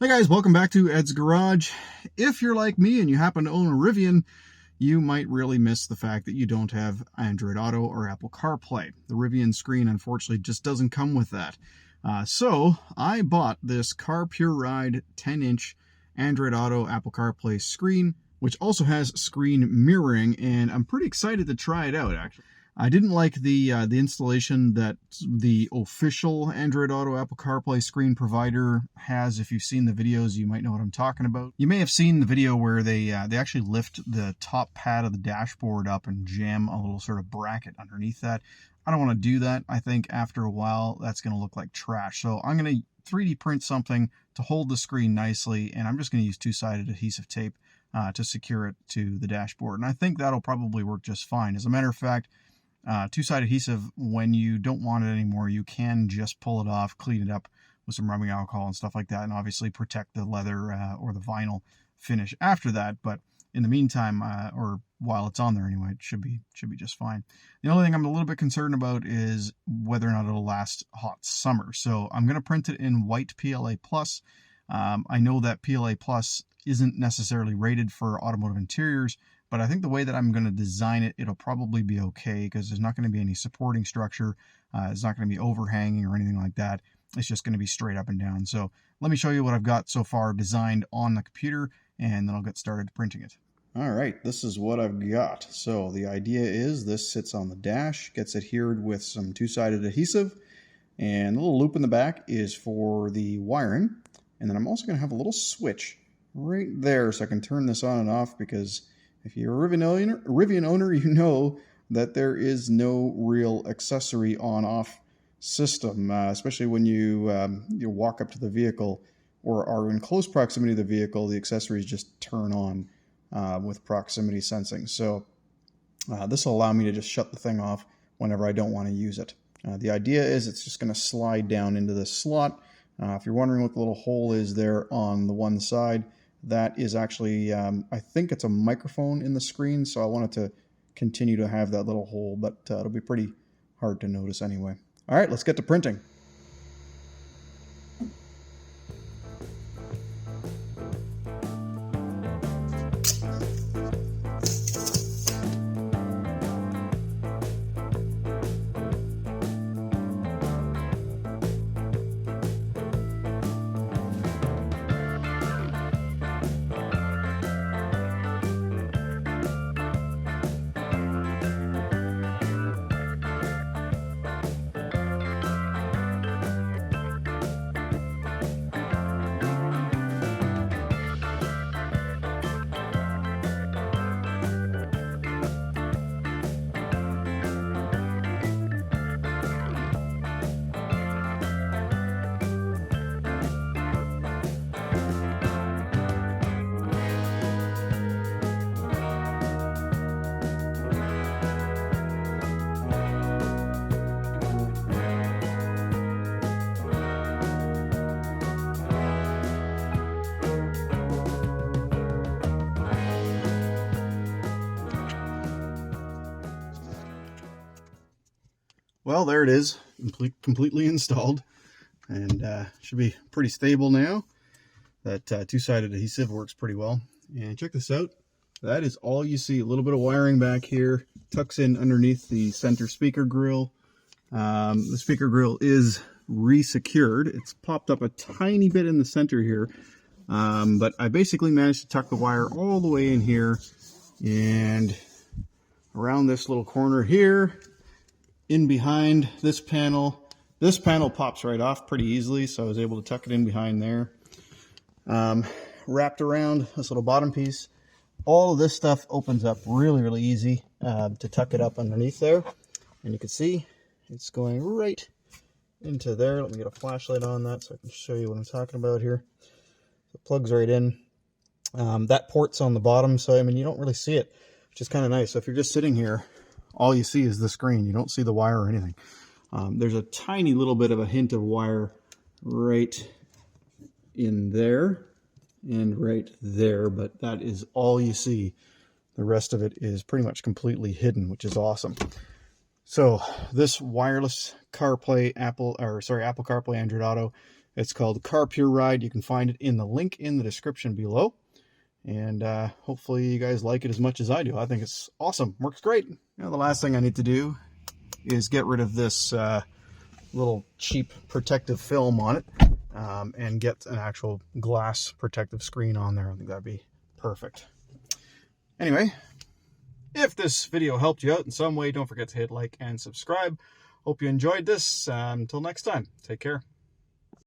Hey guys, welcome back to Ed's Garage. If you're like me and you happen to own a Rivian, you might really miss the fact that you don't have Android Auto or Apple CarPlay. The Rivian screen, unfortunately, just doesn't come with that. So I bought this Carpuride 10-inch Android Auto Apple CarPlay screen, which also has screen mirroring, and I'm pretty excited to try it out, actually. I didn't like the installation that the official Android Auto Apple CarPlay screen provider has. If you've seen the videos, you might know what I'm talking about. You may have seen the video where they actually lift the top pad of the dashboard up and jam a little sort of bracket underneath that. I don't want to do that. I think after a while that's going to look like trash. So I'm going to 3D print something to hold the screen nicely, and I'm just going to use two-sided adhesive tape to secure it to the dashboard. And I think that'll probably work just fine. As a matter of fact, two-sided adhesive, when you don't want it anymore, you can just pull it off, clean it up with some rubbing alcohol and stuff like that, and obviously protect the leather or the vinyl finish after that. But in the meantime, or while it's on there anyway, it should be just fine. The only thing I'm a little bit concerned about is whether or not it'll last hot summer. So I'm going to print it in white PLA+. I know that PLA+ isn't necessarily rated for automotive interiors, but I think the way that I'm going to design it, it'll probably be okay, because there's not going to be any supporting structure. It's not going to be overhanging or anything like that. It's just going to be straight up and down. So let me show you what I've got so far designed on the computer, and then I'll get started printing it. All right, this is what I've got. So the idea is this sits on the dash, gets adhered with some two-sided adhesive, and the little loop in the back is for the wiring. And then I'm also going to have a little switch right there so I can turn this on and off, because if you're a Rivian owner, you know that there is no real accessory on-off system, especially when you walk up to the vehicle or are in close proximity to the vehicle. The accessories just turn on with proximity sensing. So this will allow me to just shut the thing off whenever I don't want to use it. The idea is it's just going to slide down into this slot. If you're wondering what the little hole is there on the one side, that is actually, I think it's a microphone in the screen, so I wanted to continue to have that little hole, but it'll be pretty hard to notice anyway. All right, let's get to printing. Well, there it is, completely installed, and should be pretty stable now. That two-sided adhesive works pretty well. And check this out. That is all you see. A little bit of wiring back here, tucks in underneath the center speaker grill. The speaker grill is re-secured. It's popped up a tiny bit in the center here, but I basically managed to tuck the wire all the way in here and around this little corner here, in behind this panel. This panel pops right off pretty easily, so I was able to tuck it in behind there. Wrapped around this little bottom piece. All of this stuff opens up really easy to tuck it up underneath there. And you can see it's going right into there. Let me get a flashlight on that so I can show you what I'm talking about here. It plugs right in. That port's on the bottom, so I mean you don't really see it, which is kind of nice. So if you're just sitting here, all you see is the screen. You don't see the wire or anything. There's a tiny little bit of a hint of wire right in there and right there, but that is all you see. The rest of it is pretty much completely hidden, which is awesome. So this wireless CarPlay Apple CarPlay Android Auto It's called Carpuride. You can find it in the link in the description below. And hopefully you guys like it as much as I do. I think it's awesome. Works great. The last thing I need to do is get rid of this little cheap protective film on it and get an actual glass protective screen on there. I think that'd be perfect. Anyway, if this video helped you out in some way, don't forget to hit like and subscribe. Hope you enjoyed this. Until next time, take care.